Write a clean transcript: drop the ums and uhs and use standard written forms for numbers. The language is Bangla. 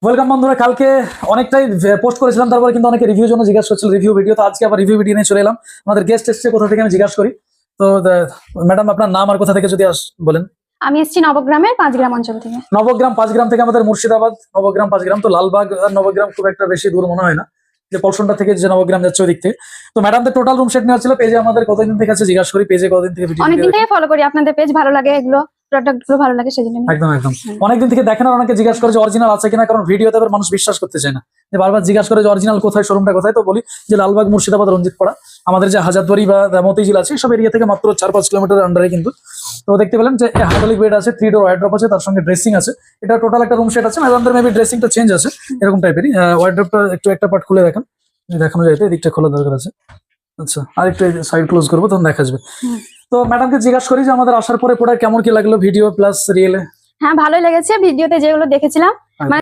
ওয়েলকাম বন্ধুরা, কালকে অনেকটাই পোস্ট করেছিলাম, তারপরে কিন্তু অনেকে রিভিউ জন্য জিজ্ঞাসা করছিল রিভিউ ভিডিও। তো আজকে আবার রিভিউ ভিডিও নিয়ে চলে এলাম। আমাদের গেস্ট এসছে কোথা থেকে আমি জিজ্ঞাসা করি। তো ম্যাডাম, আপনার নাম আর কোথা থেকে যদি বলেন। আমি এসেছি নবগ্রামের 5 গ্রাম অঞ্চল থেকে। নবগ্রাম 5 গ্রাম থেকে আমাদের মুর্শিদাবাদ। নবগ্রাম 5 গ্রাম, তো লালবাগ আর নবগ্রাম খুব একটা বেশি দূর মনে হয় না, যে পলসনটা থেকে যে নবগ্রাম যাচ্ছে ওই দিক থেকে। তো ম্যাডামদের টোটাল রুম সেট নেওয়া ছিল। পেজে আমাদের কতদিন থেকে আছে জিজ্ঞাসা করি, পেজে কতদিন থেকে ভিডিও অনেকদিন থেকে ফলো করি, আপনাদের পেজ ভালো লাগে, এগুলো প্রোডাক্ট গুলো ভালো লাগে, সেজন্য একদম একদম অনেকদিন থেকে দেখেন, আর অনেকে জিজ্ঞাসা করে যে অরিজিনাল আছে কিনা, কারণ ভিডিওতে আবার মানুষ বিশ্বাস করতে চায় না, যে বারবার জিজ্ঞাসা করে যে অরিজিনাল কোথায়, শোরুমটা কোথায়। তো বলি যে লালবাগ, মুর্শিদাবাদ, রঞ্জিতপাড়া। আমাদের যে হাজারদুয়ারি বা মতিঝিল আছে সব এরিয়া থেকে মাত্র 4-5 কিলোমিটার আন্ডারে কিন্তু। তো দেখতে পেলেন যে হাইড্রোলিক বেড আছে, 3 ডোর ওয়ার্ড্রপ আছে, তার সঙ্গে ড্রেসিং আছে। এটা টোটাল একটা রুম সেট আছে। ম্যাডামদের মেবি ড্রেসিংটা চেঞ্জ আছে এরকম টাইপেরই। ওয়ার্ড্রপটা একটু একটা পার্ট খুলে দেখেন, দেখানো যায় তো, এদিকটা খোলা দরকার আছে। আচ্ছা, আর একটু সাইড ক্লোজ করবো, তখন দেখা যাবে। তো ম্যাডামকে জিজ্ঞাসা করি যে আমাদের আসার পরে প্রোডাক্ট কেমন কি লাগলো, ভিডিও প্লাস রিয়েলে। হ্যাঁ, ভালোই লেগেছে। ভিডিওতে যেগুলো দেখেছিলাম